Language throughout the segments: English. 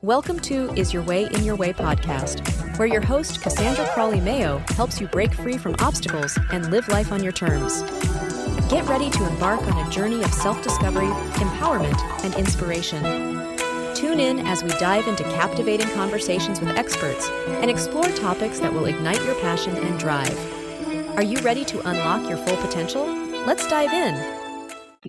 Welcome to Is Your Way in Your Way podcast, where your host, Cassandra Crawley-Mayo, helps you break free from obstacles and live life on your terms. Get ready to embark on a journey of self-discovery, empowerment, and inspiration. Tune in as we dive into captivating conversations with experts and explore topics that will ignite your passion and drive. Are you ready to unlock your full potential? Let's dive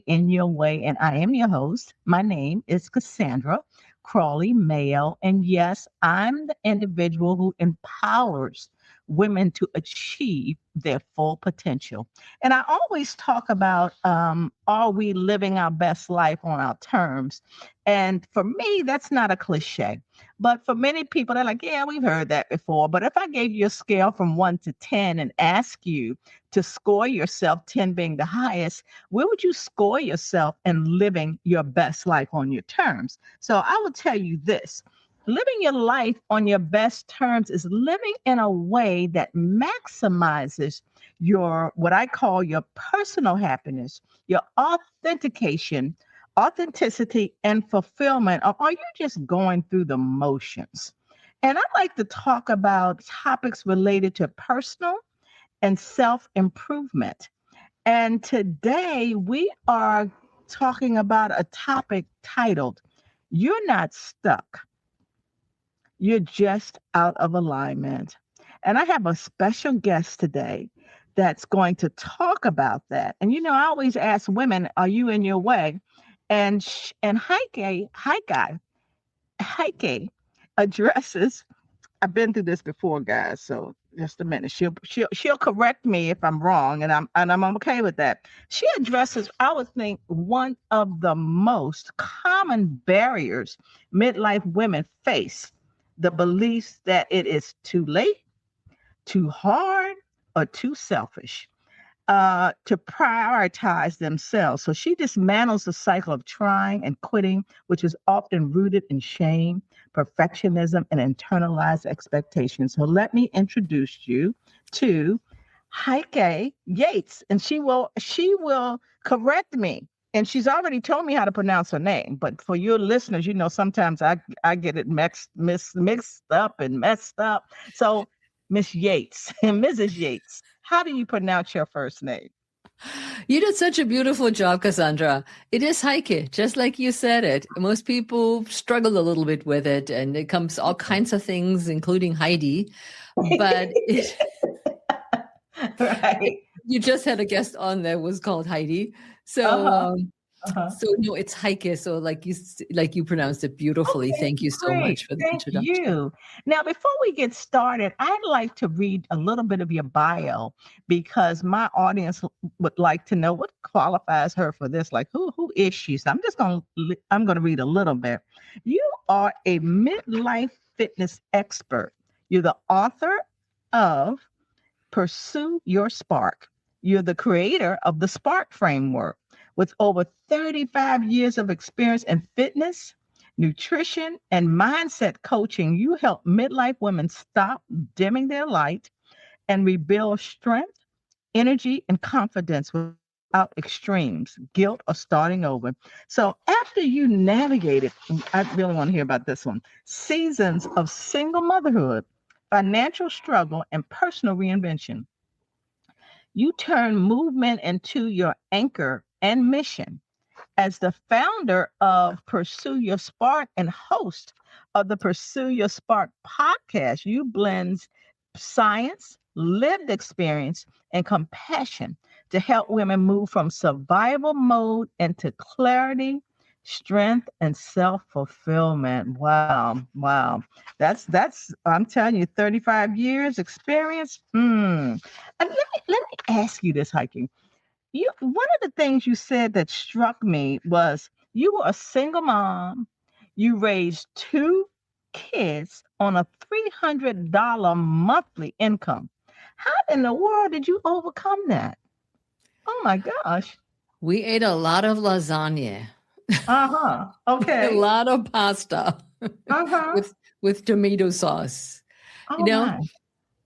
in your way, and I am your host. My name is Cassandra Crawley-Mayo, and yes, I'm the individual who empowers women to achieve their full potential. And I always talk about, are we living our best life on our terms? And for me, that's not a cliche. But for many people, they're like, yeah, we've heard that before. But if I gave you a scale from 1 to 10 and ask you to score yourself, 10 being the highest, where would you score yourself in living your best life on your terms? So I will tell you this. Living your life on your best terms is living in a way that maximizes your, what I call your personal happiness, your authenticity, and fulfillment. Or are you just going through the motions? And I like to talk about topics related to personal and self-improvement. And today we are talking about a topic titled, You're Not Stuck. You're just out of alignment. And I have a special guest today that's going to talk about that. And, I always ask women, are you in your way? And Heike addresses, I've been through this before, guys. So just a minute. She'll correct me if I'm wrong, and I'm okay with that. She addresses, I would think, one of the most common barriers midlife women face. The beliefs that it is too late, too hard, or too selfish to prioritize themselves. So she dismantles the cycle of trying and quitting, which is often rooted in shame, perfectionism, and internalized expectations. So let me introduce you to Heike Yates, and she will correct me. And she's already told me how to pronounce her name. But for your listeners, sometimes I get it mixed up and messed up. So Miss Yates and Mrs. Yates, how do you pronounce your first name? You did such a beautiful job, Cassandra. It is Heike, just like you said it. Most people struggle a little bit with it, and it comes all kinds of things, including Heidi. But right. You just had a guest on that was called Heidi. So, no, it's Heike. So like you pronounced it beautifully. Okay, thank you so much for the introduction. Thank you. Now, before we get started, I'd like to read a little bit of your bio because my audience would like to know what qualifies her for this. Like, who is she? So I'm going to read a little bit. You are a midlife fitness expert. You're the author of Pursue Your Spark. You're the creator of the Spark Framework. With over 35 years of experience in fitness, nutrition, and mindset coaching, you help midlife women stop dimming their light and rebuild strength, energy, and confidence without extremes, guilt, or starting over. So after you navigated, I really want to hear about this one, seasons of single motherhood, financial struggle, and personal reinvention, you turn movement into your anchor and mission. As the founder of Pursue Your Spark and host of the Pursue Your Spark podcast, you blend science, lived experience, and compassion to help women move from survival mode into clarity, strength, and self-fulfillment. Wow. That's I'm telling you, 35 years experience. And let me ask you this, Heike. One of the things you said that struck me was you were a single mom. You raised 2 kids on a $300 monthly income. How in the world did you overcome that? Oh my gosh. We ate a lot of lasagna. Okay. A lot of pasta with tomato sauce. Oh, my.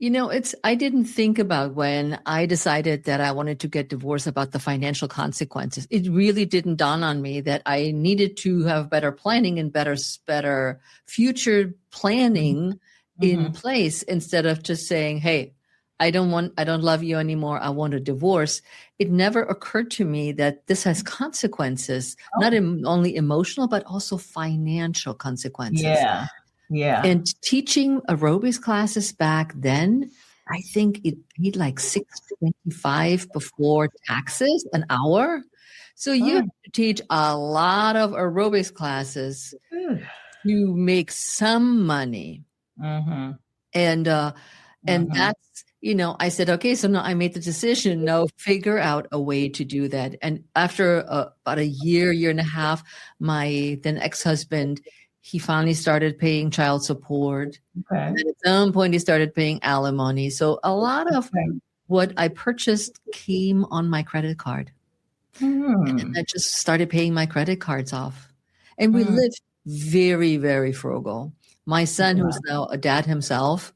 I didn't think about when I decided that I wanted to get divorced about the financial consequences. It really didn't dawn on me that I needed to have better planning and better future planning in place instead of just saying, hey, I don't love you anymore. I want a divorce. It never occurred to me that this has consequences, not only emotional, but also financial consequences. Yeah. Yeah. And teaching aerobics classes back then, I think it paid like $6.25 before taxes an hour. So you have to teach a lot of aerobics classes to make some money. And that's, I said, okay, so now I made the decision, now figure out a way to do that. And after about a year and a half, my then ex-husband, he finally started paying child support. Okay. And at some point, he started paying alimony. So a lot of what I purchased came on my credit card. And I just started paying my credit cards off. And we lived very, very frugal. My son, who's now a dad himself,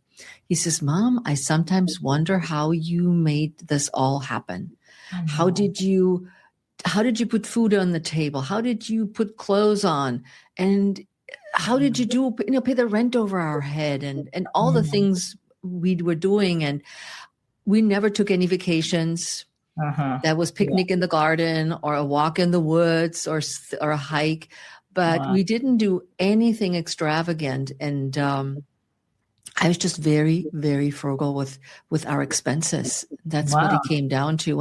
he says, Mom, I sometimes wonder how you made this all happen. How did you put food on the table? How did you put clothes on? And how did you do, pay the rent over our head and all the things we were doing? And we never took any vacations. That was picnic in the garden or a walk in the woods or a hike, but we didn't do anything extravagant. And I was just very, very frugal with our expenses. That's what it came down to.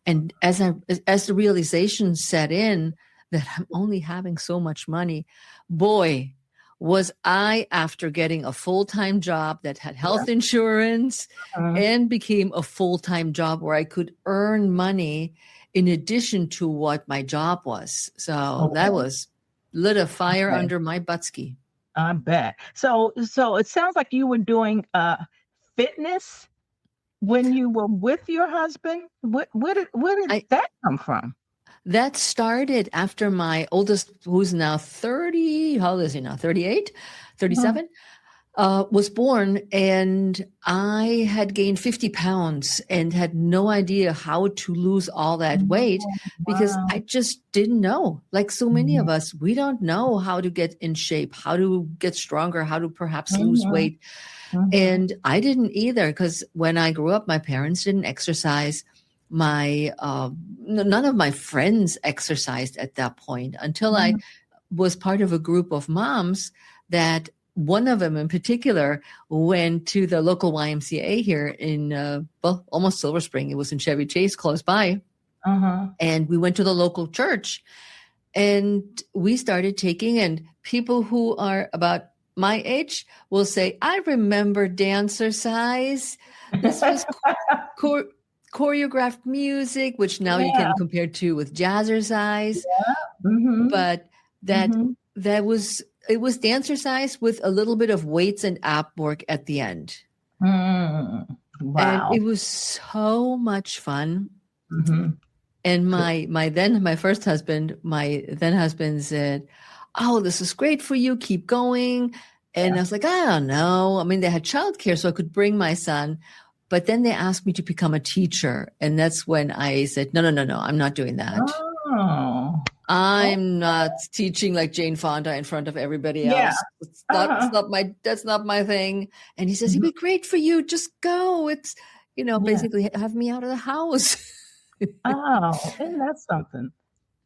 And as the realization set in that I'm only having so much money, boy, was I, after getting a full-time job that had health insurance and became a full-time job where I could earn money in addition to what my job was. So that was lit a fire under my buttski. I bet. So it sounds like you were doing fitness when you were with your husband. Where did that come from? That started after my oldest, who's now 30, how old is he now? 38, 37, was born. And I had gained 50 pounds and had no idea how to lose all that weight because I just didn't know. Like so many of us, we don't know how to get in shape, how to get stronger, how to perhaps lose weight. And I didn't either, because when I grew up, my parents didn't exercise. None of my friends exercised at that point until I was part of a group of moms that one of them in particular went to the local YMCA here in, almost Silver Spring. It was in Chevy Chase, close by. And we went to the local church and we started taking, and people who are about my age will say, I remember dancercise. This was choreographed music, which now you can compare to with jazzercise. But it was dancercise with a little bit of weights and ab work at the end. Wow. And it was so much fun. And my first husband, my then husband said, oh, this is great for you. Keep going. And I was like, I don't know. I mean, they had childcare, so I could bring my son. But then they asked me to become a teacher. And that's when I said, no, I'm not doing that. I'm not teaching like Jane Fonda in front of everybody else. That's not my thing. And he says, it'd be great for you. Just go. It's, basically have me out of the house. And that's something.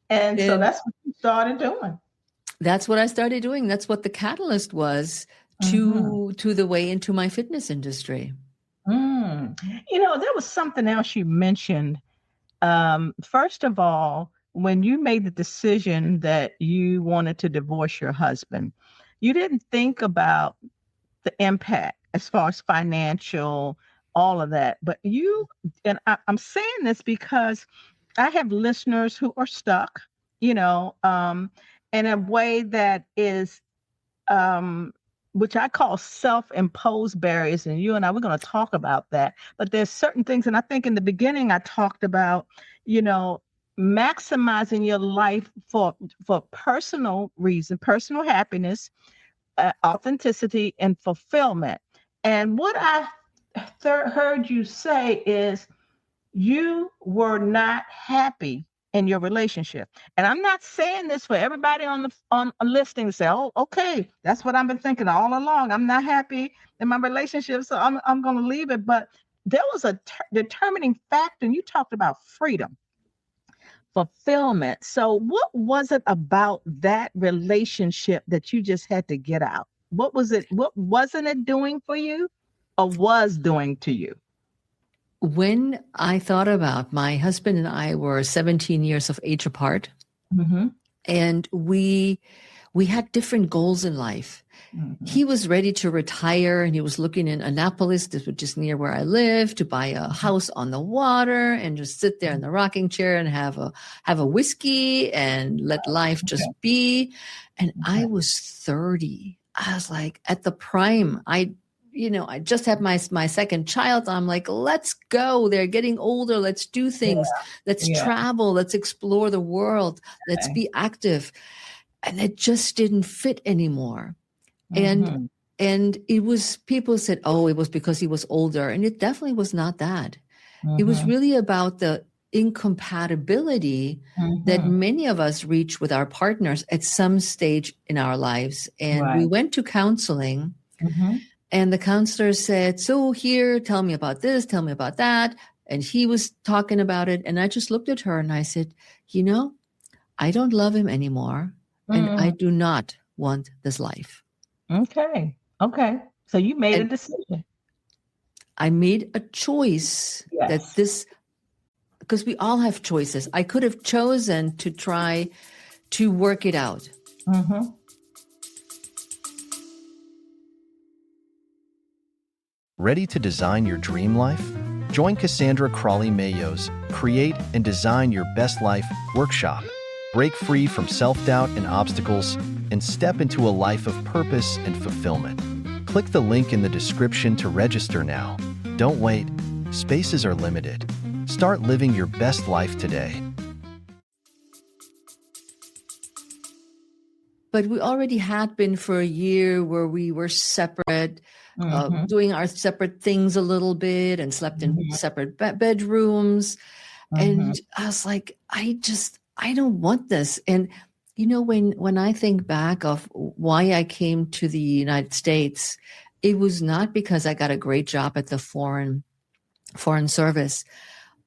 And so that's what you started doing. That's what I started doing. That's what the catalyst was to the way into my fitness industry. There was something else you mentioned. First of all, when you made the decision that you wanted to divorce your husband, you didn't think about the impact as far as financial, all of that. But I'm saying this because I have listeners who are stuck, in a way that is, which I call self-imposed barriers. And you and I, we're going to talk about that. But there's certain things, and I think in the beginning I talked about, maximizing your life for personal reason, personal happiness, authenticity, and fulfillment. And what I heard you say is you were not happy in your relationship. And I'm not saying this for everybody on listening to say, oh, okay, that's what I've been thinking all along. I'm not happy in my relationship, so I'm going to leave it. But there was a determining factor, and you talked about freedom, fulfillment. So what was it about that relationship that you just had to get out? What was it? What wasn't it doing for you, or was doing to you? When I thought about, my husband and I were 17 years of age apart, Mm-hmm. and we had different goals in life. Mm-hmm. He was ready to retire, and he was looking in Annapolis, this was just near where I live, to buy a house on the water and just sit there in the rocking chair and have a whiskey and let life just be. And I was 30. I was like at the prime. I just had my second child. I'm like, let's go. They're getting older. Let's do things. Let's travel. Let's explore the world. Let's be active. And it just didn't fit anymore. Mm-hmm. And it was, people said, oh, it was because he was older. And it definitely was not that. Mm-hmm. It was really about the incompatibility that many of us reach with our partners at some stage in our lives. And we went to counseling. Mm-hmm. And the counselor said, so here, tell me about this, tell me about that. And he was talking about it. And I just looked at her and I said, I don't love him anymore. And I do not want this life. Okay. So you made a decision. I made a choice that because we all have choices. I could have chosen to try to work it out. Mm-hmm. Ready to design your dream life? Join Cassandra Crawley-Mayo's Create and Design Your Best Life workshop. Break free from self-doubt and obstacles and step into a life of purpose and fulfillment. Click the link in the description to register now. Don't wait. Spaces are limited. Start living your best life today. But we already had been for a year where we were separate, doing our separate things a little bit and slept in separate bedrooms. And I was like, I don't want this. And, when I think back of why I came to the United States, it was not because I got a great job at the foreign service,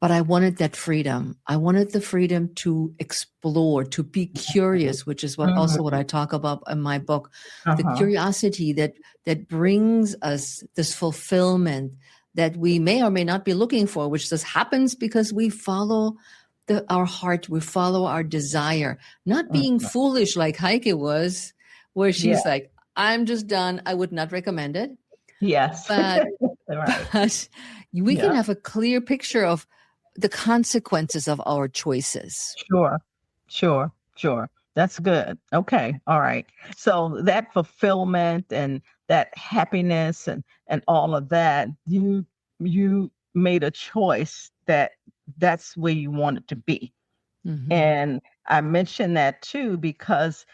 but I wanted that freedom. I wanted the freedom to explore, to be curious, which is what I talk about in my book. The curiosity that brings us this fulfillment that we may or may not be looking for, which just happens because we follow our heart, we follow our desire, not being foolish like Heike was, where she's like, I'm just done. I would not recommend it. Yes. But, but we can have a clear picture of the consequences of our choices. Sure. That's good. Okay. All right. So that fulfillment and that happiness and all of that, you made a choice that's where you want it to be. Mm-hmm. And I mention that too, because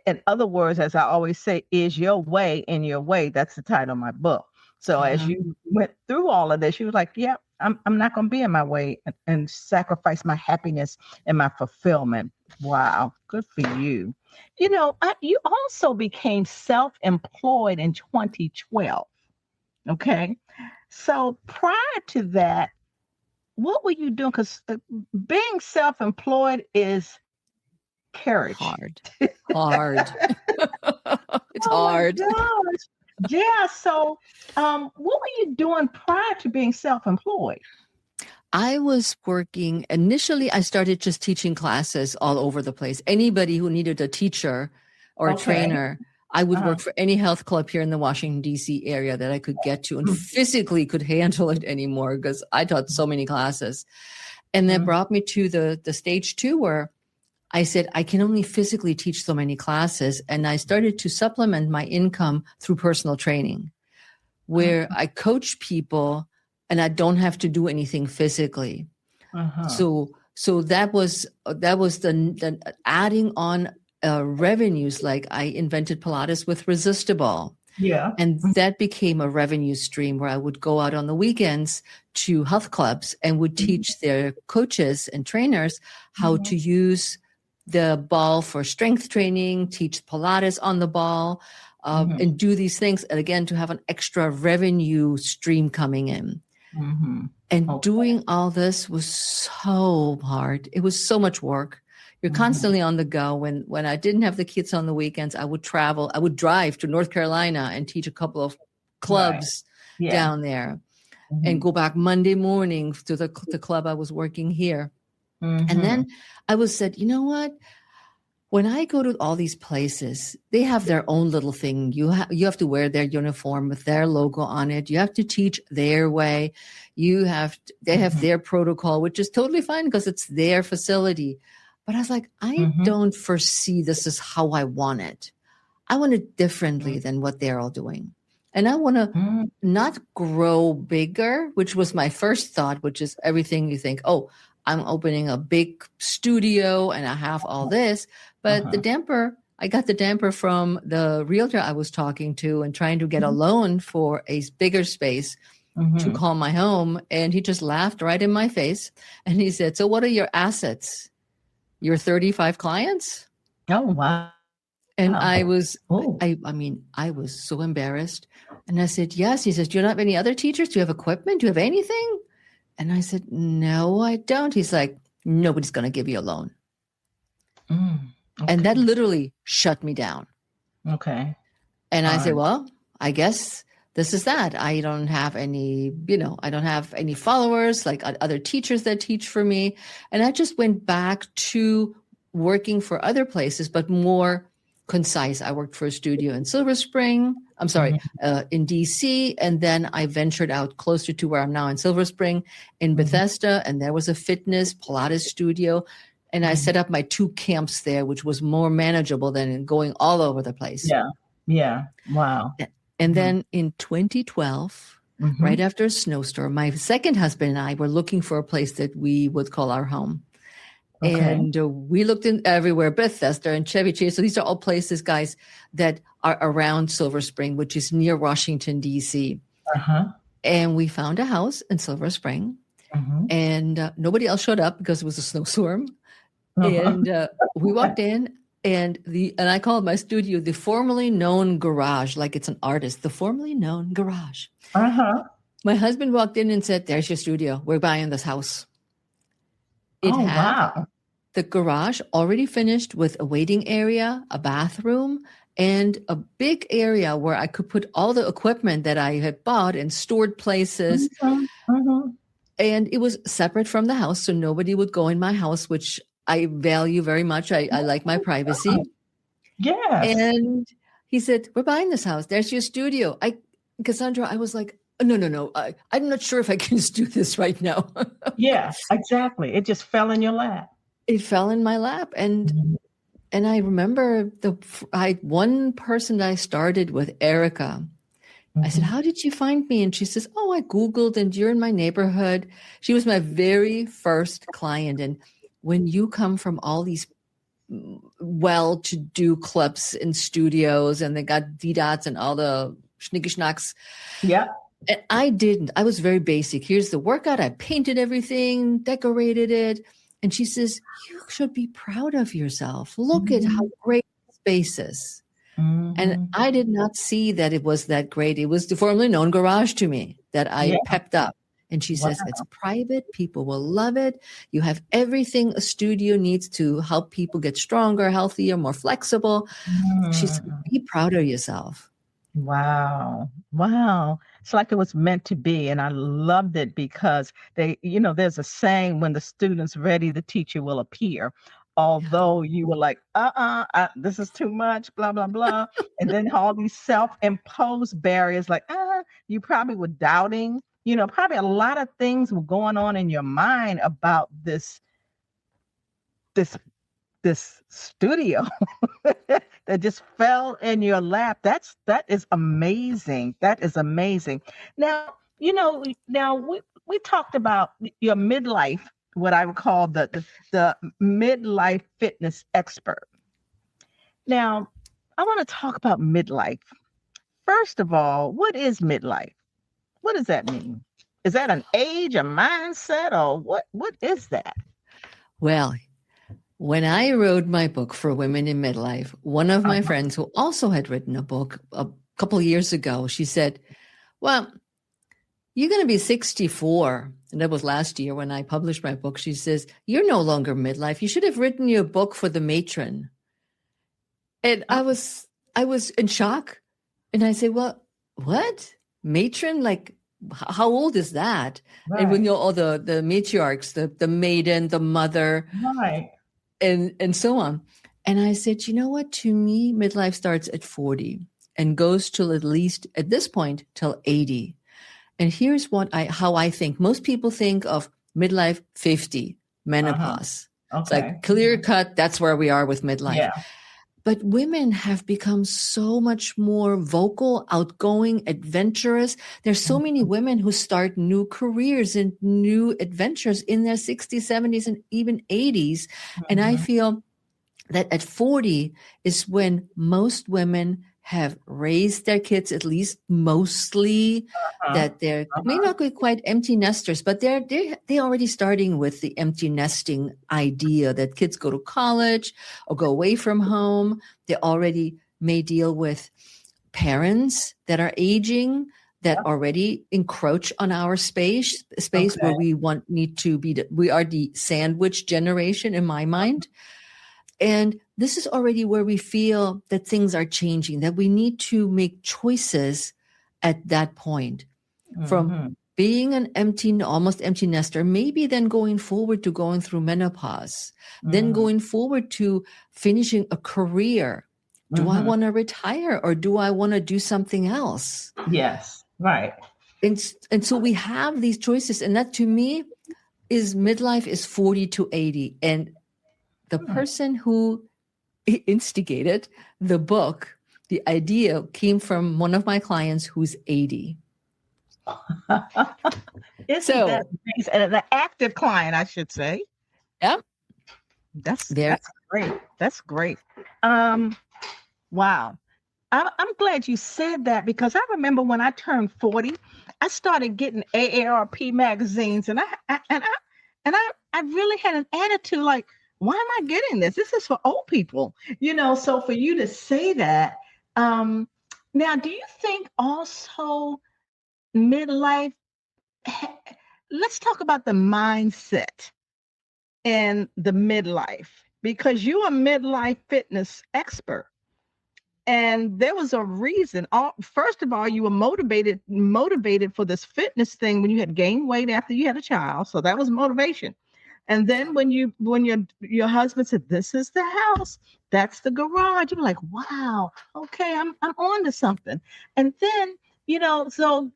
in other words, as I always say, is your way in your way. That's the title of my book. So as you went through all of this, you was like, yeah, I'm not going to be in my way and sacrifice my happiness and my fulfillment. Wow. Good for you. You also became self-employed in 2012. Okay. So prior to that, what were you doing? Because being self-employed is courage. Hard. It's hard. My gosh. Yeah. So what were you doing prior to being self-employed? I was working, initially I started just teaching classes all over the place. Anybody who needed a teacher or a trainer, I would work for any health club here in the Washington, D.C. area that I could get to and physically could handle it anymore because I taught so many classes. And that brought me to the stage 2 where I said, I can only physically teach so many classes. And I started to supplement my income through personal training, where I coach people and I don't have to do anything physically. So that was the adding on revenues. Like I invented Pilates with Resistible. Yeah. And that became a revenue stream where I would go out on the weekends to health clubs and would teach their coaches and trainers how to use the ball for strength training, teach Pilates on the ball, and do these things. And again, to have an extra revenue stream coming in. And doing all this was so hard. It was so much work. You're constantly on the go. When I didn't have the kids on the weekends, I would travel. I would drive to North Carolina and teach a couple of clubs down there and go back Monday morning to the club I was working here. And then I was said, you know what? When I go to all these places, they have their own little thing. You have to wear their uniform with their logo on it. You have to teach their way. They have their protocol, which is totally fine because it's their facility. But I was like, I don't foresee this is how I want it. I want it differently than what they're all doing. And I want to not grow bigger, which was my first thought, which is everything you think, oh, I'm opening a big studio and I have all this. But the damper, I got the damper from the realtor I was talking to and trying to get a loan for a bigger space to call my home. And he just laughed right in my face. And he said, so what are your assets? Your 35 clients? Oh, wow. And I was, I was so embarrassed. And I said, yes. He says, do you not have any other teachers? Do you have equipment? Do you have anything? And I said, no, I don't. He's like, nobody's going to give you a loan. And that literally shut me down. Okay. And I said, well, I guess this is that. I don't have any, I don't have any followers like other teachers that teach for me. And I just went back to working for other places, but more concise. I worked for a studio in Silver Spring. I'm sorry, in DC. And then I ventured out closer to where I'm now in Silver Spring in Bethesda. And there was a fitness Pilates studio. And I set up my 2 camps there, which was more manageable than going all over the place. Yeah. Yeah. Wow. And then in 2012, right after a snowstorm, my second husband and I were looking for a place that we would call our home. Okay. And we looked in everywhere, Bethesda and Chevy Chase. So these are all places, guys, that are around Silver Spring, which is near Washington, D.C. And we found a house in Silver Spring. And nobody else showed up because it was a snowstorm. And we walked in. And I called my studio the formerly known garage, like it's an artist, the formerly known garage. My husband walked in and said, there's your studio. We're buying this house. It had the garage already finished with a waiting area, a bathroom, and a big area where I could put all the equipment that I had bought and stored places. And it was separate from the house, so nobody would go in my house, which I value very much. I like my privacy. Yes. And he said, we're buying this house. There's your studio. Cassandra, I was like, no. I'm not sure if I can just do this right now. Yeah, exactly. It just fell in your lap. It fell in my lap. And I remember one person that I started with, Erica. I said, how did you find me? And she says, oh, I Googled and you're in my neighborhood. She was my very first client. And when you come from all these well-to-do clubs and studios and they got DDOTs and all the schnicky-schnacks. Yeah. And I didn't. I was very basic. Here's the workout. I painted everything, decorated it. And she says, you should be proud of yourself. Look at how great the space is. And I did not see that it was that great. It was the formerly known garage to me that I pepped up. And she says, it's private. People will love it. You have everything a studio needs to help people get stronger, healthier, more flexible. She said, be proud of yourself. Wow. It's like it was meant to be. And I loved it because there's a saying, when the student's ready, the teacher will appear. Although you were like, this is too much, blah, blah, blah. And then all these self-imposed barriers, like, you probably were doubting, probably a lot of things were going on in your mind about this studio that just fell in your lap. That is amazing. That is amazing. Now, we talked about your midlife, what I would call the midlife fitness expert. Now, I want to talk about midlife. first of all, what is midlife? What does that mean? Is that an age, a mindset, or what is that? Well, when I wrote my book for women in midlife, one of my friends who also had written a book a couple of years ago, she said, well, you're going to be 64. And that was last year when I published my book. She says, you're no longer midlife. You should have written your book for the matron. And I was in shock. And I said, well, what? Matron? Like, how old is that? Right. And when you're all the matriarchs, the maiden, the mother, Right. and so on. And I said, you know what? To me, midlife starts at 40 and goes till at least at this point till 80. And here's how I think. Most people think of midlife 50, menopause. Okay. It's like clear cut. That's where we are with midlife. Yeah. But women have become so much more vocal, outgoing, adventurous. There's so many women who start new careers and new adventures in their 60s, 70s, and even 80s. And I feel that at 40 is when most women have raised their kids, at least mostly, that they're may not be quite empty nesters, but they're already starting with the empty nesting idea that kids go to college or go away from home. They already may deal with parents that are aging, that already encroach on our space where we need to be. We are the sandwich generation in my mind. And this is already where we feel that things are changing, that we need to make choices at that point from being an almost empty nester, maybe then going forward to going through menopause, then going forward to finishing a career. Do I want to retire or do I want to do something else? Yes, right. And so we have these choices. And that to me is midlife is 40 to 80. And the person who instigated the book, the idea came from one of my clients who's 80. Isn't that nice? And an active client, I should say. Yeah. That's great. That's great. Wow. I'm glad you said that because I remember when I turned 40, I started getting AARP magazines and I really had an attitude like, why am I getting this? This is for old people, so for you to say that. Now, do you think also midlife, let's talk about the mindset and the midlife, because you're a midlife fitness expert. And there was a reason. First of all, you were motivated for this fitness thing when you had gained weight after you had a child. So that was motivation. And then when your husband said, this is the house, that's the garage, you're like, wow, okay, I'm on to something. And then, so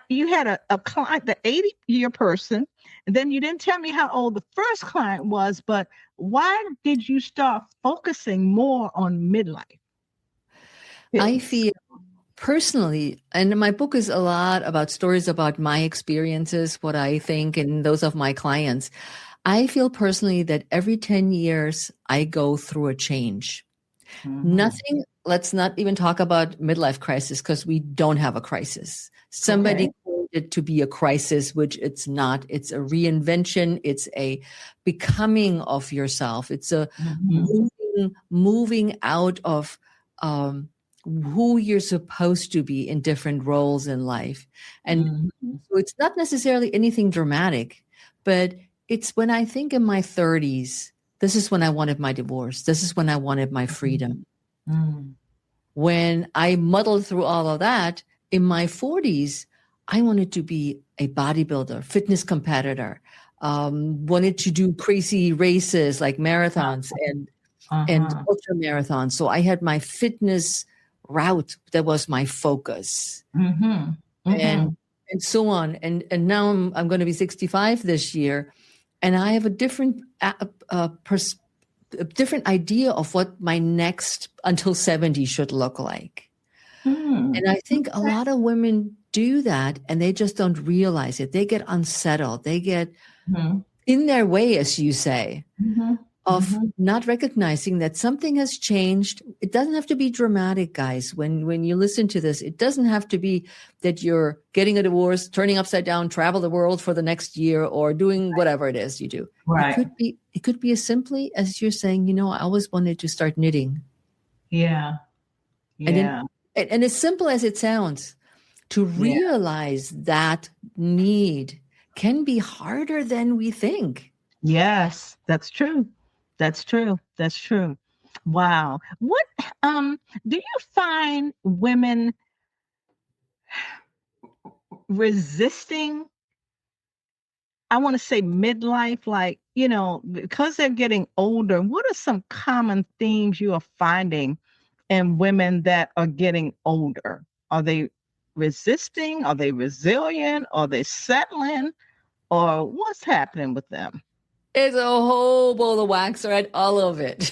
you had a client, the 80-year person, and then you didn't tell me how old the first client was, but why did you start focusing more on midlife? I feel personally, and my book is a lot about stories about my experiences, what I think, and those of my clients. I feel personally that every 10 years, I go through a change. Nothing, let's not even talk about midlife crisis because we don't have a crisis. Somebody called it to be a crisis, which it's not. It's a reinvention. It's a becoming of yourself. It's a moving out of who you're supposed to be in different roles in life. And so it's not necessarily anything dramatic, but it's when I think in my 30s, this is when I wanted my divorce. This is when I wanted my freedom. When I muddled through all of that, in my 40s, I wanted to be a bodybuilder, fitness competitor, wanted to do crazy races like marathons and ultra marathons. So I had my fitness route that was my focus, and so on. And now I'm going to be 65 this year, and I have a different different idea of what my next until 70 should look like. And I think a lot of women do that, and they just don't realize it. They get unsettled. They get in their way, as you say, of not recognizing that something has changed. It doesn't have to be dramatic, guys. When you listen to this, it doesn't have to be that you're getting a divorce, turning upside down, travel the world for the next year, or doing whatever it is you do. Right. It could be as simply as you're saying, I always wanted to start knitting. Yeah. Yeah. And as simple as it sounds, to realize that need can be harder than we think. Yes, that's true. That's true. That's true. Wow. What do you find women resisting? I want to say midlife, like, because they're getting older. What are some common themes you are finding in women that are getting older? Are they resisting? Are they resilient? Are they settling? Or what's happening with them? It's a whole bowl of wax, right? All of it.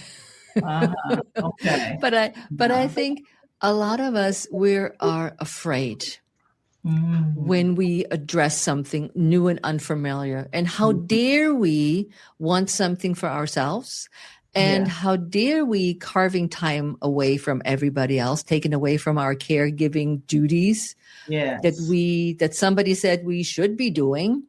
Okay. But I think a lot of us, we are afraid when we address something new and unfamiliar. And how dare we want something for ourselves? And how dare we carving time away from everybody else, taken away from our caregiving duties that somebody said we should be doing.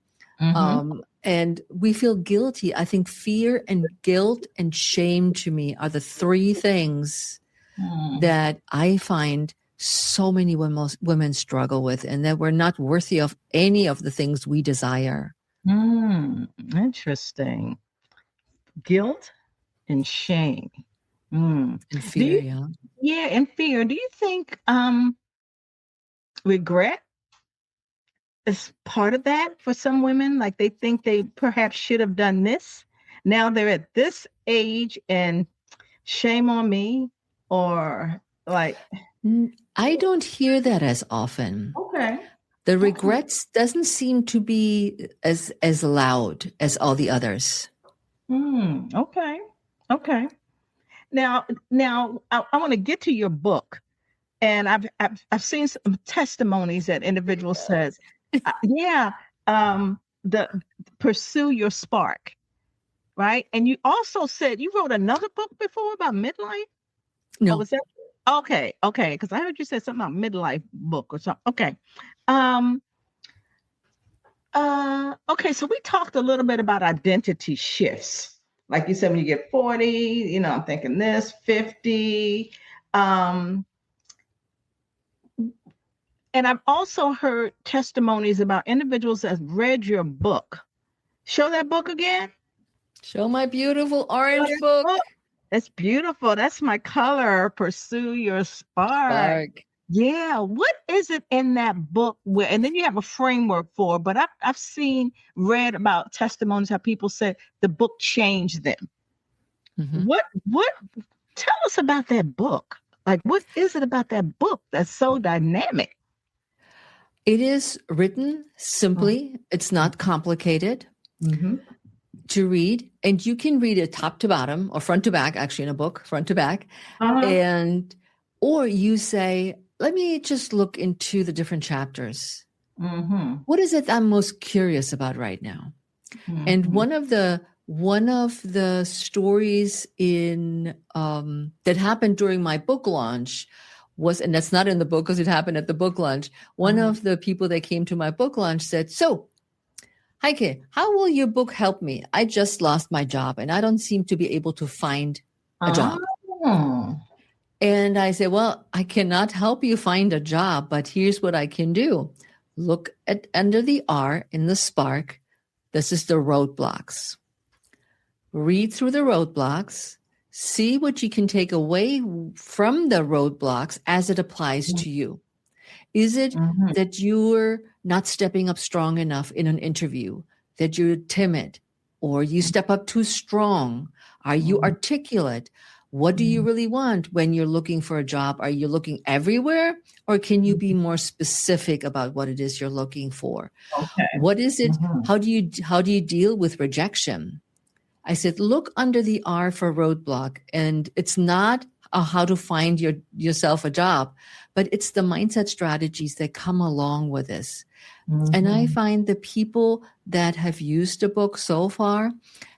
And we feel guilty. I think fear and guilt and shame to me are the three things that I find so many women struggle with, and that we're not worthy of any of the things we desire. Interesting. Guilt and shame. And fear, and fear. Do you think regret is part of that for some women? Like they think they perhaps should have done this. Now they're at this age and shame on me, or like... I don't hear that as often. Okay. The regrets doesn't seem to be as loud as all the others. Okay. Now I want to get to your book, and I've seen some testimonies that individuals says, the pursue your spark, right? And you also said you wrote another book before about midlife. No, was that okay? Because I heard you said something about midlife book or something. Okay. Okay, so we talked a little bit about identity shifts. Like you said, when you get 40, I'm thinking this, 50. And I've also heard testimonies about individuals that read your book. Show that book again. Show my beautiful orange book. That's beautiful. That's my color. Pursue your spark. Yeah. What is it in that book and then you have a framework for, but I've read about testimonies how people said the book changed them. What tell us about that book? Like, what is it about that book that's so dynamic? It is written simply. It's not complicated to read, and you can read it top to bottom or front to back, actually in a book, front to back. Or you say, let me just look into the different chapters. What is it I'm most curious about right now? And one of the stories in that happened during my book launch was, and that's not in the book because it happened at the book launch. One of the people that came to my book launch said, "So, Heike, how will your book help me? I just lost my job and I don't seem to be able to find a job." And I said, well, I cannot help you find a job, but here's what I can do. Look at under the R in the spark. This is the roadblocks. Read through the roadblocks. See what you can take away from the roadblocks as it applies to you. Is it that you're not stepping up strong enough in an interview, that you're timid, or you step up too strong? Are you articulate? What do you really want when you're looking for a job? Are you looking everywhere, or can you be more specific about what it is you're looking for? Okay. What is it? How do you deal with rejection? I said, look under the R for roadblock, and it's not how to find yourself a job, but it's the mindset strategies that come along with this. And I find the people that have used the book so far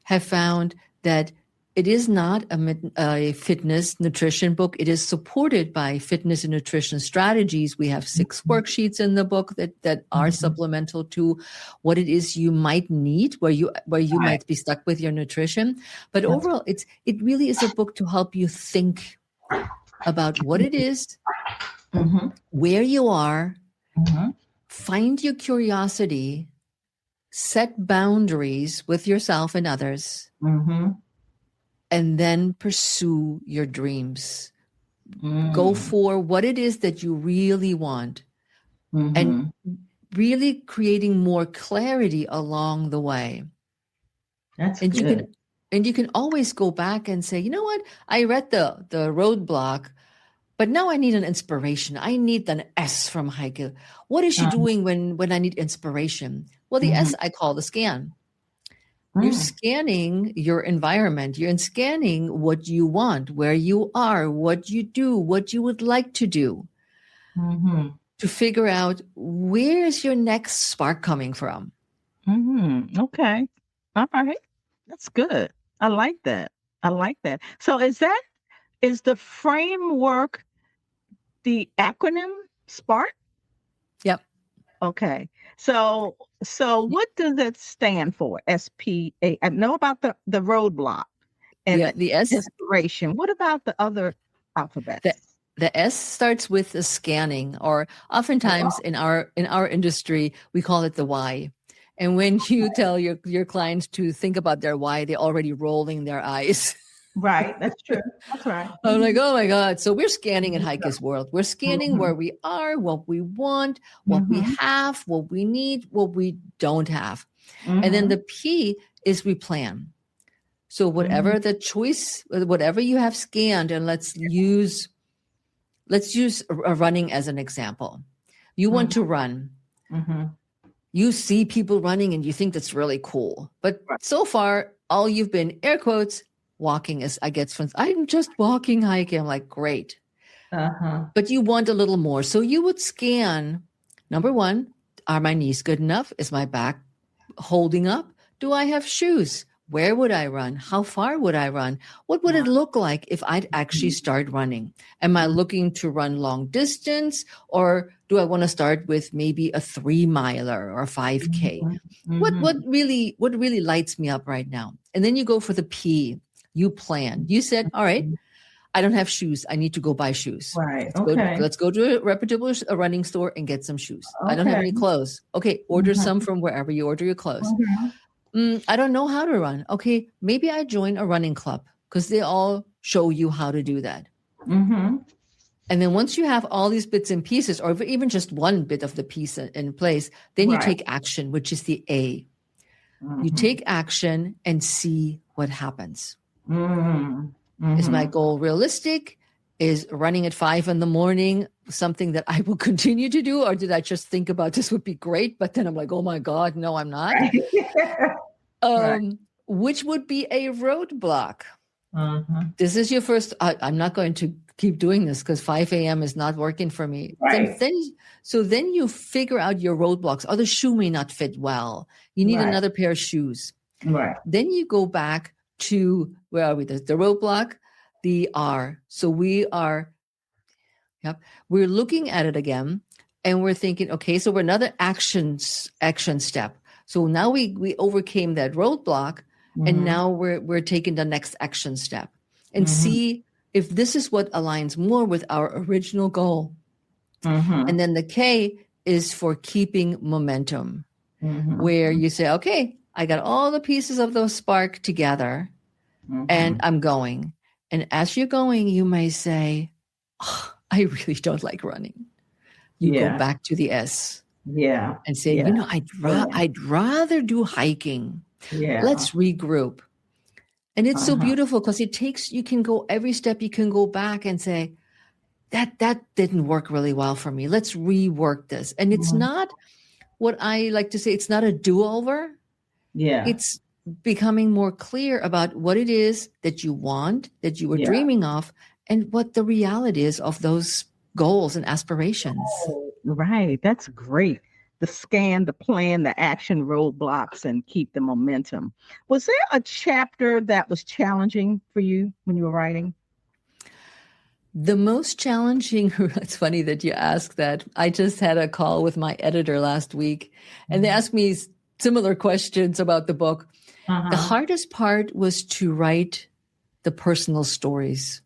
have found that It is not a fitness nutrition book. It is supported by fitness and nutrition strategies. We have 6 worksheets in the book that are supplemental to what it is you might need, where you might be stuck with your nutrition. But overall, it really is a book to help you think about what it is, where you are, find your curiosity, set boundaries with yourself and others, and then pursue your dreams. Go for what it is that you really want, and really creating more clarity along the way. That's and good. You can always go back and say, you know what? I read the roadblock, but now I need an inspiration. I need an S from Heike. What is she doing when I need inspiration? Well, the S I call the scan. You're scanning your environment. You're scanning what you want, where you are, what you do, what you would like to do, to figure out where is your next spark coming from. Okay. All right. That's good. I like that. So is the framework the acronym SPARK? Yep. Okay. So what does it stand for? SPA. I know about the roadblock and the S. inspiration. What about the other alphabets? The S starts with the scanning, or oftentimes in our industry, we call it the why. And when you tell your clients to think about their why, they're already rolling their eyes. Right. That's true. That's right. I'm like, oh my God. So we're scanning in Heike's world. We're scanning where we are, what we want, what we have, what we need, what we don't have. And then the P is we plan. So whatever the choice, whatever you have scanned, and let's use running as an example. You want to run. You see people running and you think that's really cool. But so far, all you've been, air quotes, walking. As I get friends, I'm just walking, Heike. I'm like, great. But you want a little more. So you would scan, number one, are my knees good enough? Is my back holding up? Do I have shoes? Where would I run? How far would I run? What would it look like if I'd actually start running? Am I looking to run long distance, or do I want to start with maybe a 3-miler or 5K? What really lights me up right now? And then you go for the P. You plan. You said, all right, I don't have shoes. I need to go buy shoes. Right. Let's go to a reputable running store and get some shoes. I don't have any clothes. Okay, order some from wherever you order your clothes. I don't know how to run. Okay, maybe I join a running club because they all show you how to do that. And then once you have all these bits and pieces, or even just one bit of the piece in place, then you take action, which is the A. You take action and see what happens. Is my goal realistic? Is running at 5 a.m. something that I will continue to do? Or did I just think about this would be great, but then I'm like, oh my God, no, I'm not. Which would be a roadblock. This is your first, I'm not going to keep doing this because 5 a.m. is not working for me. Then you figure out your roadblocks. Oh, the shoe may not fit well. You need another pair of shoes. Then you go back to, where are we? The roadblock, the R. So we're looking at it again and we're thinking, okay, so we're another action step. So now we overcame that roadblock and now we're taking the next action step and see if this is what aligns more with our original goal. And then the K is for keeping momentum, where you say, okay, I got all the pieces of those spark together and I'm going. And as you're going, you may say, oh, I really don't like running. You go back to the S. And say, I'd rather do hiking. Let's regroup. And it's so beautiful because you can go every step, you can go back and say, that didn't work really well for me. Let's rework this. And it's not what I like to say, it's not a do-over. It's becoming more clear about what it is that you want, that you were dreaming of, and what the reality is of those goals and aspirations. Right. That's great. the scan, the plan, the action roadblocks, and keep the momentum. Was there a chapter that was challenging for you when you were writing? The most challenging, it's funny that you ask that. I just had a call with my editor last week, and they asked me similar questions about the book. The hardest part was to write the personal stories,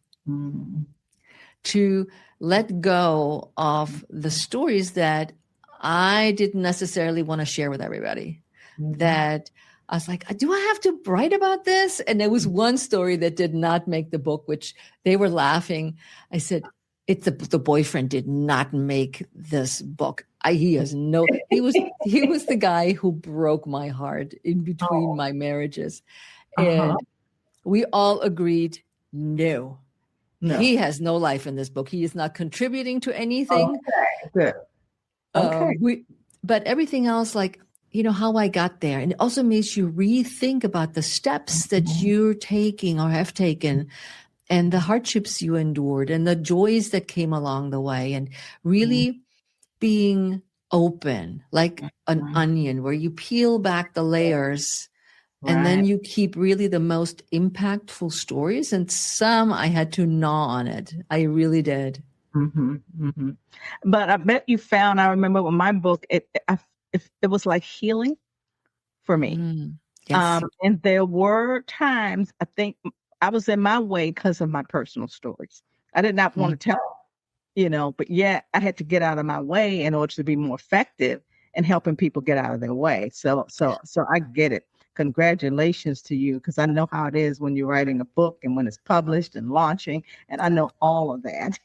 to let go of the stories that I didn't necessarily want to share with everybody. That I was like, do I have to write about this? And there was one story that did not make the book, which they were laughing. I said, the boyfriend did not make this book. He was the guy who broke my heart in between my marriages. And we all agreed, no, he has no life in this book. He is not contributing to anything. Good. But everything else, like, how I got there. And it also makes you rethink about the steps that you're taking or have taken and the hardships you endured and the joys that came along the way, and really being open, like an onion, where you peel back the layers and then you keep really the most impactful stories. And some I had to gnaw on it. I really did. But I bet you found, I remember with my book, it was like healing for me. Yes. And there were times, I think I was in my way because of my personal stories. I did not want to tell, but yet I had to get out of my way in order to be more effective in helping people get out of their way. So I get it. Congratulations to you, because I know how it is when you're writing a book and when it's published and launching, and I know all of that.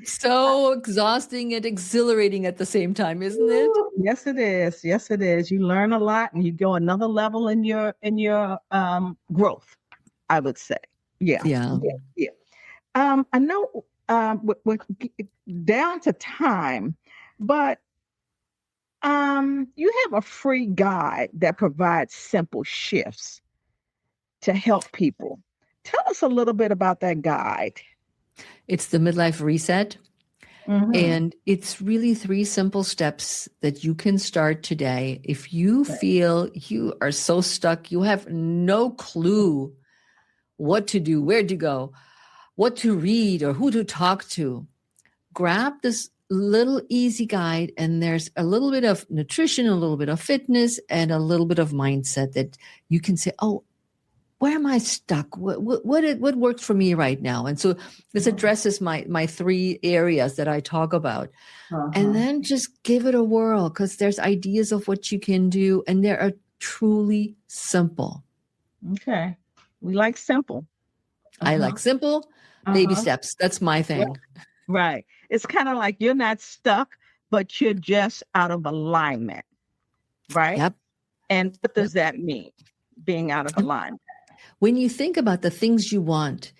So exhausting and exhilarating at the same time, isn't it? Yes, it is. Yes, it is. You learn a lot and you go another level in your growth, I would say. Yeah. I know we're down to time, but you have a free guide that provides simple shifts to help people. Tell us a little bit about that guide. It's the Midlife Reset. And it's really 3 simple steps that you can start today. If you feel you are so stuck, you have no clue what to do, where to go, what to read, or who to talk to, grab this little easy guide, and there's a little bit of nutrition, a little bit of fitness, and a little bit of mindset that you can say, oh, where am I stuck? What works for me right now? And so this addresses my 3 areas that I talk about. And then just give it a whirl, because there's ideas of what you can do, and they are truly simple. Okay. We like simple. I like simple baby steps. That's my thing. Right. It's kind of like you're not stuck, but you're just out of alignment. Right? Yep. And what does that mean, being out of alignment? When you think about the things you want,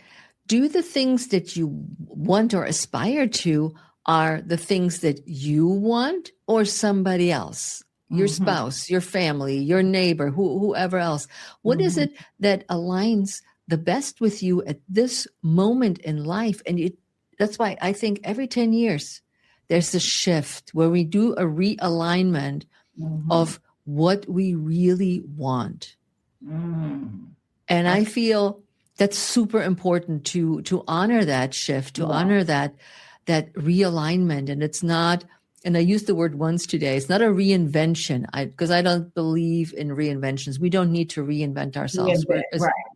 do the things that you want or aspire to are the things that you want or somebody else, your spouse, your family, your neighbor, whoever else? What is it that aligns the best with you at this moment in life? And that's why I think every 10 years, there's a shift where we do a realignment of what we really want. And I feel that's super important to honor that shift, to honor that realignment. And it's not, and I used the word once today, it's not a reinvention, because I don't believe in reinventions. We don't need to reinvent ourselves.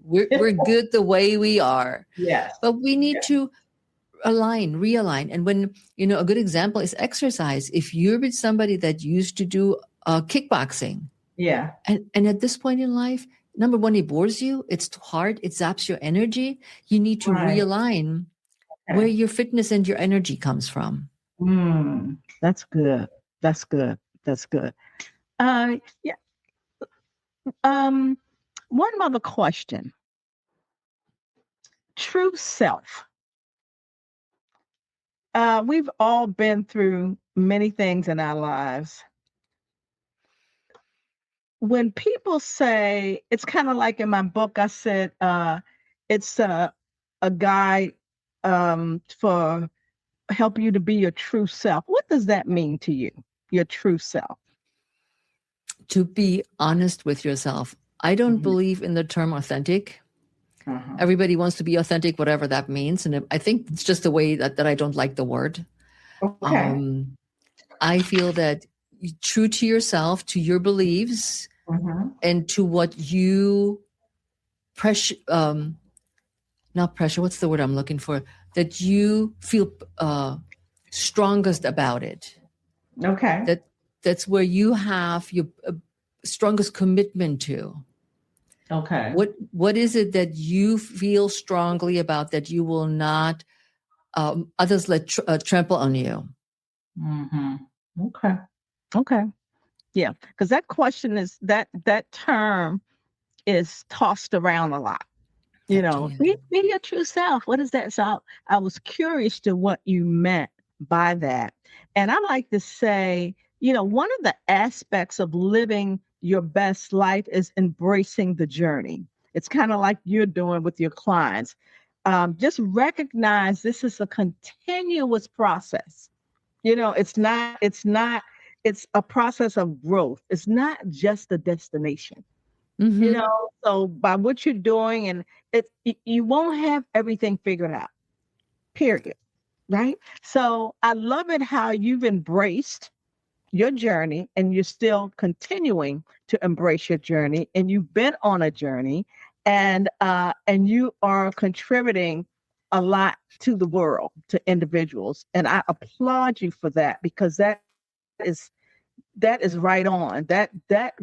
We're good the way we are. Yes. But we need to realign. And when, a good example is exercise. If you're with somebody that used to do kickboxing, and at this point in life, number one, it bores you. It's too hard. It zaps your energy. You need to realign where your fitness and your energy comes from. That's good. That's good. That's good. One other question. True self. We've all been through many things in our lives. When people say, it's kind of like in my book, I said, it's a guide for help you to be your true self. What does that mean to you? your true self? To be honest with yourself. I don't believe in the term authentic. Everybody wants to be authentic, whatever that means. And I think it's just the way that I don't like the word. Okay. I feel that true to yourself, to your beliefs, and to what you not pressure, what's the word I'm looking for? That you feel strongest about it. Okay. That's where you have your strongest commitment to. Okay. What is it that you feel strongly about that you will not others let trample on you? Okay. Okay. Yeah, because that question is that term is tossed around a lot. Be your true self. What is that? So I was curious to what you meant by that. And I like to say, one of the aspects of living your best life is embracing the journey. It's kind of like you're doing with your clients. Just recognize this is a continuous process. It's a process of growth. It's not just a destination. So by what you're doing, and you won't have everything figured out, period. Right. So I love it how you've embraced your journey and you're still continuing to embrace your journey, and you've been on a journey, and you are contributing a lot to the world, to individuals. And I applaud you for that, because that is right on. That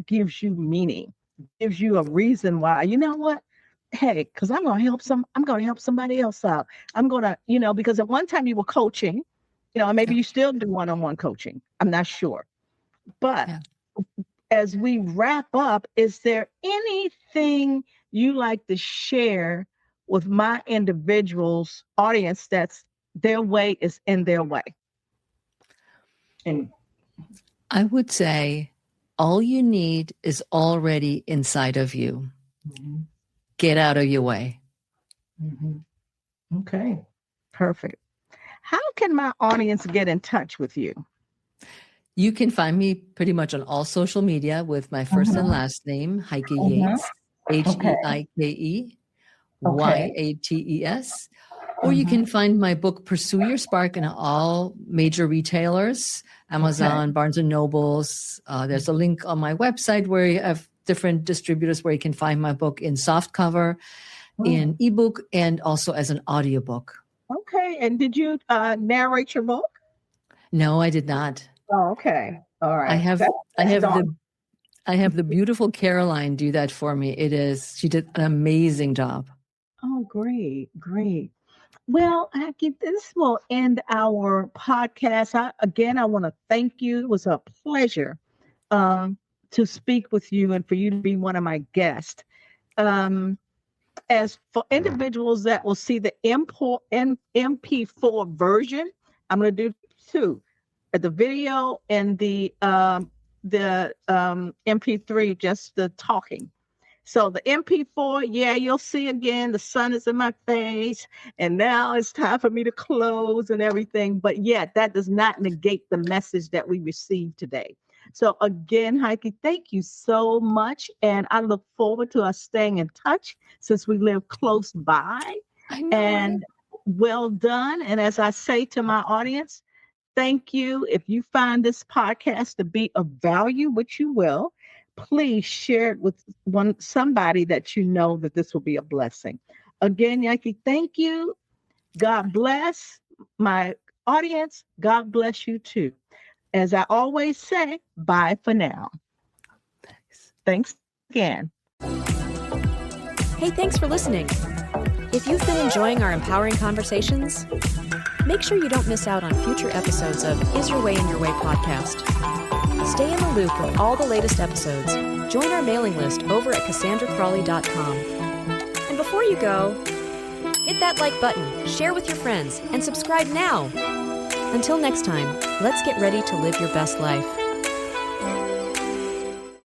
gives you meaning, gives you a reason why, you know what? Hey, because I'm going to help somebody else out. I'm going to, because at one time you were coaching, and maybe you still do one-on-one coaching. I'm not sure. But as we wrap up, is there anything you like to share with my individuals audience that's their way is in their way? And I would say all you need is already inside of you. Get out of your way. Okay, perfect. How can my audience get in touch with you? You can find me pretty much on all social media with my first and last name, Heike Yates, Heike Yates. Or you can find my book, Pursue Your Spark, in all major retailers, Amazon, Barnes & Nobles. There's a link on my website where you have different distributors where you can find my book in soft cover, in ebook, and also as an audiobook. Okay. And did you narrate your book? No, I did not. Oh, okay. All right. I have the beautiful Caroline do that for me. She did an amazing job. Oh, great. Well, this will end our podcast. I want to thank you. It was a pleasure to speak with you and for you to be one of my guests. As for individuals that will see the MP4 version, I'm going to do two. The video and the MP3, just the talking. So the MP4, you'll see again, the sun is in my face, and now it's time for me to close and everything. But that does not negate the message that we received today. So again, Heike, thank you so much. And I look forward to us staying in touch since we live close by. And well done. And as I say to my audience, thank you. If you find this podcast to be of value, which you will, please share it with somebody that you know that this will be a blessing. Again, Heike, thank you. God bless my audience. God bless you too. As I always say, bye for now. Thanks again. Hey, thanks for listening. If you've been enjoying our empowering conversations, make sure you don't miss out on future episodes of Is Your Way in Your Way podcast. Stay in the loop with all the latest episodes. Join our mailing list over at CassandraCrawley.com. And before you go, hit that like button, share with your friends, and subscribe now. Until next time, let's get ready to live your best life.